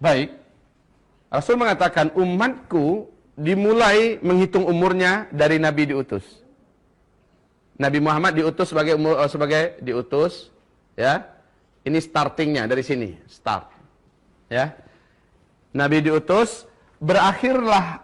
Baik. Rasul mengatakan umatku dimulai menghitung umurnya dari Nabi diutus. Nabi Muhammad diutus sebagai diutus, ya. Ini startingnya dari sini, start. Ya. Nabi diutus, berakhirlah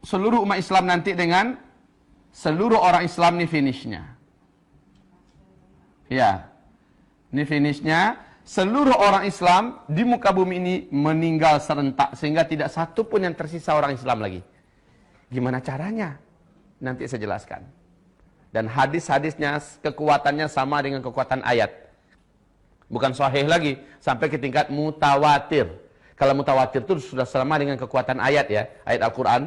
seluruh umat Islam nanti dengan seluruh orang Islam nih finishnya. Ya. Ini finishnya, seluruh orang Islam di muka bumi ini meninggal serentak sehingga tidak satu pun yang tersisa orang Islam lagi. Gimana caranya? Nanti saya jelaskan. Dan hadis-hadisnya kekuatannya sama dengan kekuatan ayat. Bukan sahih lagi, sampai ke tingkat mutawatir. Kalau mutawatir itu sudah sama dengan kekuatan ayat ya, ayat Al-Quran.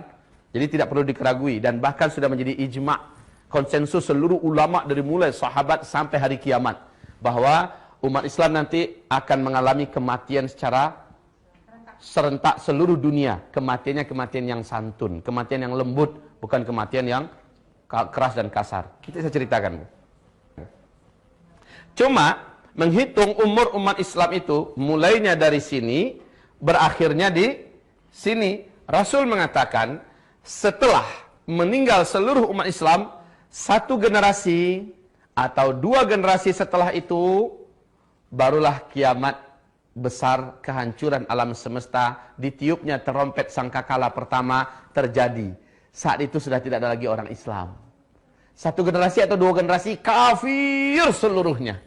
Jadi tidak perlu dikeragui dan bahkan sudah menjadi ijma', konsensus seluruh ulama dari mulai sahabat sampai hari kiamat. Bahwa umat Islam nanti akan mengalami kematian secara serentak seluruh dunia. Kematiannya kematian yang santun, kematian yang lembut, bukan kematian yang keras dan kasar. Kita saya ceritakan. Cuma menghitung umur umat Islam itu mulainya dari sini, berakhirnya di sini. Rasul mengatakan setelah meninggal seluruh umat Islam, satu generasi atau dua generasi setelah itu barulah kiamat besar, kehancuran alam semesta, ditiupnya terompet sangkakala pertama terjadi. Saat itu sudah tidak ada lagi orang Islam. Satu generasi atau dua generasi kafir seluruhnya.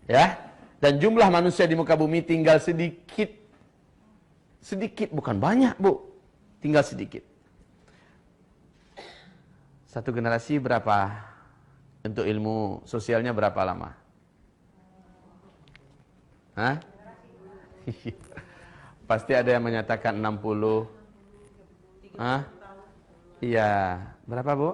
Ya, dan jumlah manusia di muka bumi tinggal sedikit. Sedikit, bukan banyak, Bu. Tinggal sedikit. Satu generasi berapa? Untuk ilmu sosialnya berapa lama? Hah? Pasti ada yang menyatakan 60. Hah? Iya. Berapa, Bu?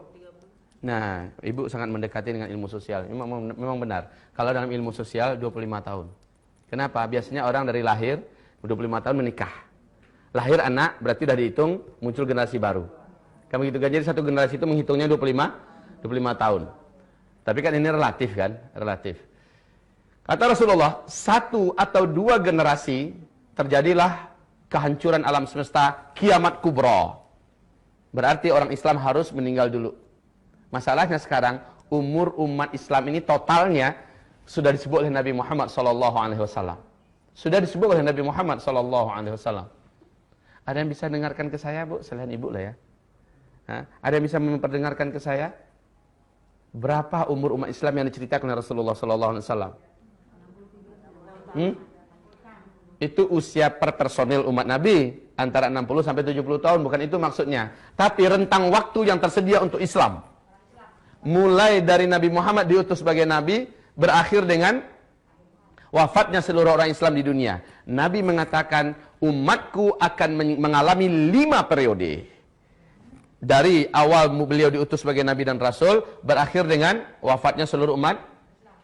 Nah, Ibu sangat mendekati dengan ilmu sosial. Memang benar. Kalau dalam ilmu sosial 25 tahun. Kenapa? Biasanya orang dari lahir 25 tahun menikah. Lahir anak berarti sudah dihitung muncul generasi baru. Kan begitu kan? Jadi satu generasi itu menghitungnya 25 tahun. Tapi kan ini relatif kan? Relatif. Kata Rasulullah, satu atau dua generasi terjadilah kehancuran alam semesta, kiamat kubra. Berarti orang Islam harus meninggal dulu. Masalahnya sekarang umur umat Islam ini totalnya sudah disebut oleh Nabi Muhammad SAW. Sudah disebut oleh Nabi Muhammad SAW. Ada yang bisa dengarkan ke saya, Bu? Selain Ibu lah ya. Ada yang bisa memperdengarkan ke saya? Berapa umur umat Islam yang diceritakan oleh Rasulullah SAW? Itu usia per personil umat Nabi antara 60 sampai 70 tahun, bukan itu maksudnya. Tapi rentang waktu yang tersedia untuk Islam. Mulai dari Nabi Muhammad diutus sebagai Nabi, berakhir dengan wafatnya seluruh orang Islam di dunia. Nabi mengatakan, umatku akan mengalami 5 periode. Dari awal beliau diutus sebagai Nabi dan Rasul, berakhir dengan wafatnya seluruh umat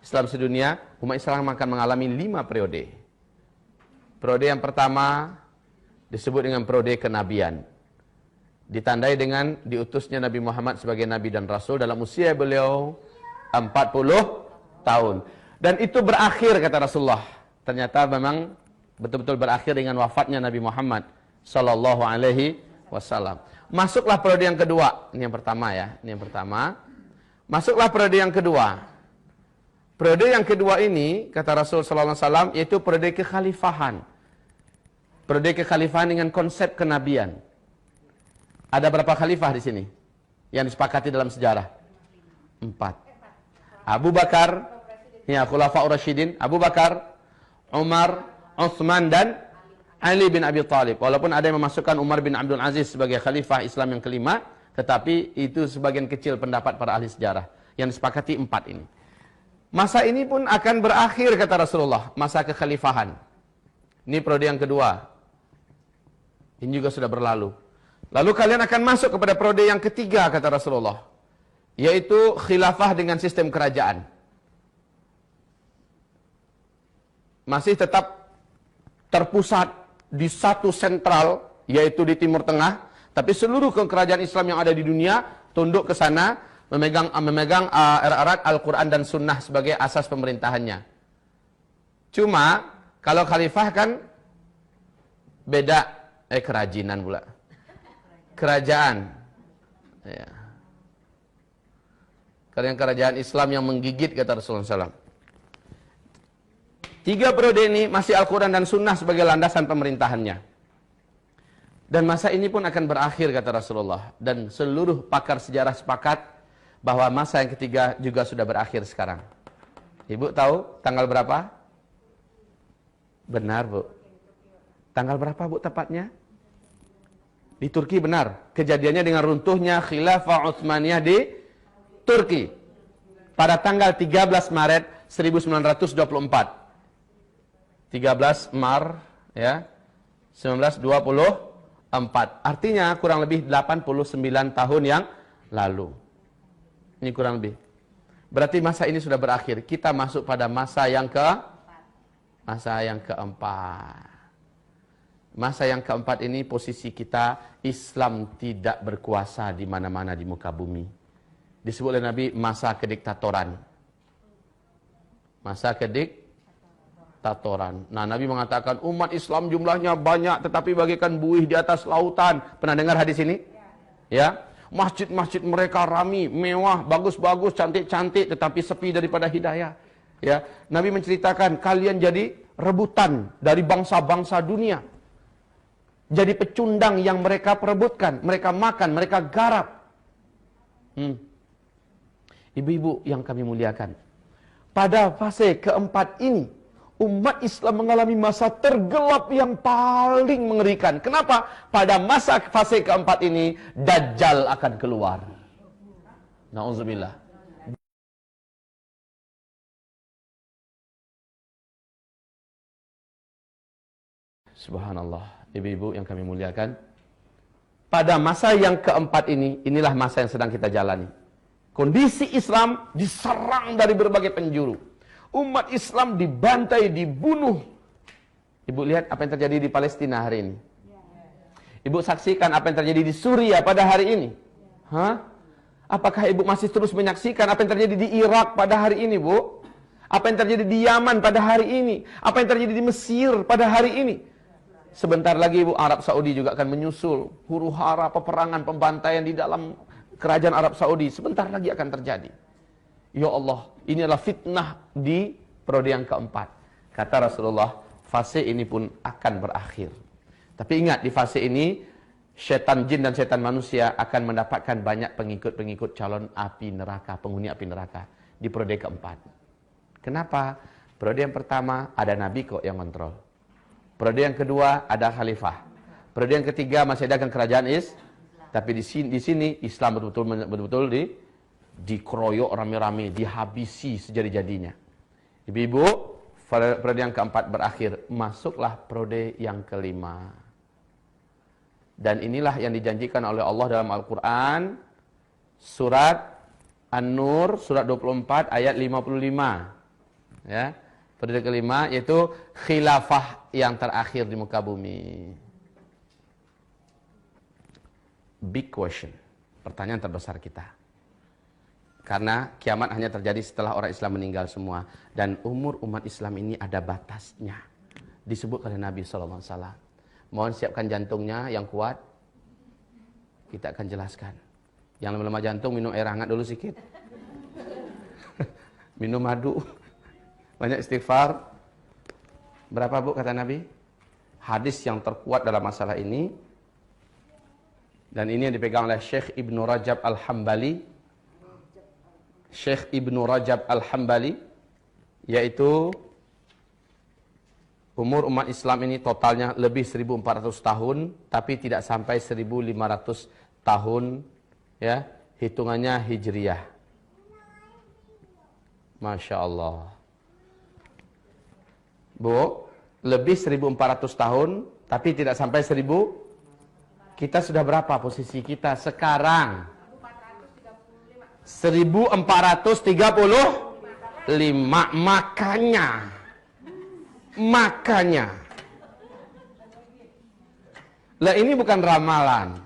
Islam sedunia, umat Islam akan mengalami 5 periode. Periode yang pertama disebut dengan periode kenabian. Ditandai dengan diutusnya Nabi Muhammad sebagai Nabi dan Rasul dalam usia beliau 40 tahun. Dan itu berakhir, kata Rasulullah. Ternyata memang betul-betul berakhir dengan wafatnya Nabi Muhammad SAW. Masuklah periode yang kedua. Ini yang pertama ya. Ini yang pertama. Masuklah periode yang kedua. Periode yang kedua ini, kata Rasul SAW, yaitu periode kekhalifahan. Periode kekhalifahan dengan konsep kenabian. Ada berapa khalifah di sini yang disepakati dalam sejarah? 4. Abu Bakar, ya, Khulafaur Rasyidin, Abu Bakar, Umar, Utsman dan Ali bin Abi Thalib. Walaupun ada yang memasukkan Umar bin Abdul Aziz sebagai khalifah Islam yang kelima, tetapi itu sebagian kecil pendapat para ahli sejarah. Yang disepakati 4 ini. Masa ini pun akan berakhir, kata Rasulullah, masa kekhalifahan. Ini periode yang kedua. Ini juga sudah berlalu. Lalu kalian akan masuk kepada periode yang ketiga, kata Rasulullah, yaitu khilafah dengan sistem kerajaan. Masih tetap terpusat di satu sentral, yaitu di Timur Tengah, tapi seluruh kerajaan Islam yang ada di dunia tunduk ke sana, memegang erat-erat Al-Quran dan Sunnah sebagai asas pemerintahannya. Cuma kalau khalifah kan Beda. Kerajinan pula. Kerajaan. Ya. Karena kerajaan Islam yang menggigit, kata Rasulullah SAW. 3 periode ini masih Al-Quran dan Sunnah sebagai landasan pemerintahannya. Dan masa ini pun akan berakhir, kata Rasulullah. Dan seluruh pakar sejarah sepakat bahwa masa yang ketiga juga sudah berakhir sekarang. Ibu tahu tanggal berapa? Benar, Bu. Tanggal berapa, Bu, tepatnya? Di Turki, benar. Kejadiannya dengan runtuhnya Khilafah Utsmaniyah di Turki. Pada tanggal 13 Maret 1924. 13 Maret ya 1924. Artinya kurang lebih 89 tahun yang lalu. Ini kurang lebih. Berarti masa ini sudah berakhir. Kita masuk pada masa yang keempat. Masa yang keempat ini posisi kita Islam tidak berkuasa di mana-mana di muka bumi. Disebut oleh Nabi masa kediktatoran. Masa kediktatoran. Nah, Nabi mengatakan umat Islam jumlahnya banyak tetapi bagaikan buih di atas lautan. Pernah dengar hadis ini? Ya. Masjid-masjid mereka rami, mewah, bagus-bagus, cantik-cantik tetapi sepi daripada hidayah. Ya. Nabi menceritakan kalian jadi rebutan dari bangsa-bangsa dunia. Jadi pecundang yang mereka perebutkan, mereka makan, mereka garap. Ibu-ibu yang kami muliakan, pada fase keempat ini, umat Islam mengalami masa tergelap yang paling mengerikan. Kenapa? Pada masa fase keempat ini, Dajjal akan keluar. Na'udzubillah. Subhanallah. Ibu-ibu yang kami muliakan, pada masa yang keempat ini, inilah masa yang sedang kita jalani. Kondisi Islam diserang dari berbagai penjuru. Umat Islam dibantai, dibunuh. Ibu lihat apa yang terjadi di Palestina hari ini. Ibu saksikan apa yang terjadi di Suriah pada hari ini. Apakah ibu masih terus menyaksikan apa yang terjadi di Irak pada hari ini, Bu? Apa yang terjadi di Yaman pada hari ini? Apa yang terjadi di Mesir pada hari ini? Sebentar lagi, Bu, Arab Saudi juga akan menyusul. Huru-hara, peperangan, pembantaian di dalam kerajaan Arab Saudi sebentar lagi akan terjadi. Ya Allah, ini adalah fitnah di periode yang keempat. Kata Rasulullah, fase ini pun akan berakhir. Tapi ingat, di fase ini, setan jin dan setan manusia akan mendapatkan banyak pengikut-pengikut calon api neraka, penghuni api neraka di periode keempat. Kenapa? Periode yang pertama ada Nabi kok yang kontrol. Periode yang kedua ada khalifah. Periode yang ketiga masih ada kerajaan tapi di sini Islam betul-betul dikeroyok rame-rame, dihabisi sejadi-jadinya. Ibu-ibu, periode yang keempat berakhir, masuklah periode yang kelima. Dan inilah yang dijanjikan oleh Allah dalam Al-Qur'an, surat An-Nur, surat 24 ayat 55. Ya. Periode kelima yaitu khilafah yang terakhir di muka bumi. Big question. Pertanyaan terbesar kita. Karena kiamat hanya terjadi setelah orang Islam meninggal semua. Dan umur umat Islam ini ada batasnya. Disebut oleh Nabi SAW. Mohon siapkan jantungnya yang kuat. Kita akan jelaskan. Yang lemah jantung minum air hangat dulu sedikit. Minum madu. Banyak istighfar. Berapa, Bu, kata Nabi? Hadis yang terkuat dalam masalah ini. Dan ini yang dipegang oleh Syekh Ibnu Rajab Al-Hambali. Syekh Ibnu Rajab Al-Hambali. Yaitu umur umat Islam ini totalnya lebih 1400 tahun. Tapi tidak sampai 1500 tahun. Ya, hitungannya Hijriyah. Masya Allah. Bu, lebih 1400 tahun, tapi tidak sampai 1000. Kita sudah berapa posisi kita sekarang? 1435. Makanya. Lah ini bukan ramalan.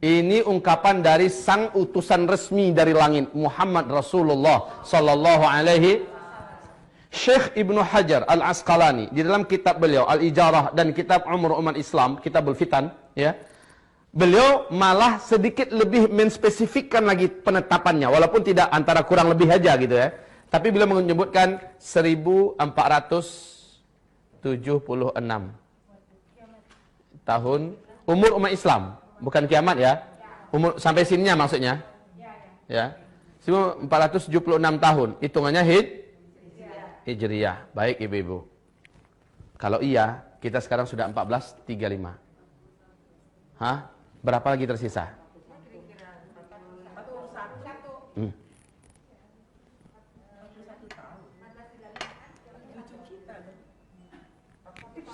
Ini ungkapan dari sang utusan resmi dari langit, Muhammad Rasulullah sallallahu alaihi. Syekh Ibnu Hajar Al-Asqalani di dalam kitab beliau Al-Ijarah dan kitab Umur Umat Islam, Kitabul Fitan, ya. Beliau malah sedikit lebih menspesifikkan lagi penetapannya, walaupun tidak antara kurang lebih aja gitu ya. Tapi beliau menyebutkan 1476 tahun umur umat Islam, bukan kiamat ya. Umur sampai sininya maksudnya. Ya. 1476 tahun, hitungannya Hijriyah. Baik ibu-ibu. Kalau iya, kita sekarang sudah 1435. Hah? Berapa lagi tersisa?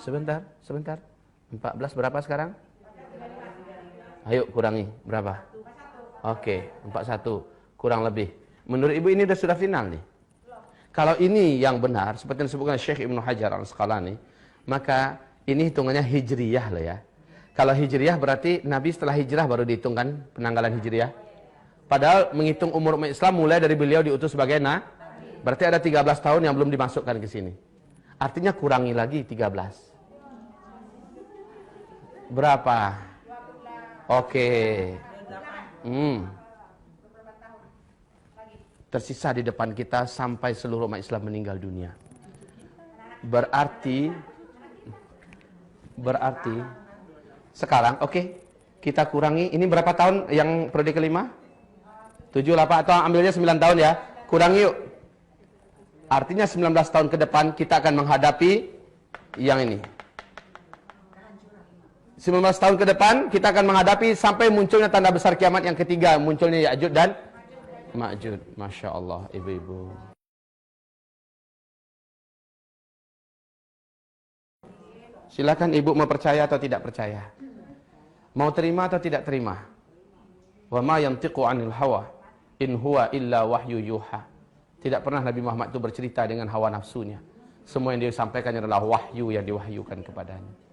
Sebentar. 14 berapa sekarang? Ayo kurangi, berapa? Oke, 41. Kurang lebih. Menurut ibu ini sudah final nih. Kalau ini yang benar, seperti yang disebutkan Syekh Ibnu Hajar Al-Asqalani, maka ini hitungannya Hijriyah loh ya. Kalau Hijriyah berarti Nabi setelah hijrah baru dihitungkan penanggalan Hijriyah. Padahal menghitung umur umat Islam mulai dari beliau diutus sebagai berarti ada 13 tahun yang belum dimasukkan ke sini. Artinya kurangi lagi 13. Berapa? Oke. Tersisa di depan kita sampai seluruh umat Islam meninggal dunia. Berarti sekarang kita kurangi, ini berapa tahun yang periode kelima? 7, 8 atau ambilnya 9 tahun ya. Kurangi yuk. Artinya 19 tahun ke depan kita akan menghadapi yang ini. 19 tahun ke depan kita akan menghadapi sampai munculnya tanda besar kiamat yang ketiga, munculnya Ya'juj dan Ma'juj. Masya Allah ibu-ibu. Silakan ibu mau percaya atau tidak percaya. Mau terima atau tidak terima. Wa ma yantiqu 'anil hawa in huwa illa wahyu yuha. Tidak pernah Nabi Muhammad itu bercerita dengan hawa nafsunya. Semua yang dia sampaikan adalah wahyu yang diwahyukan kepadanya.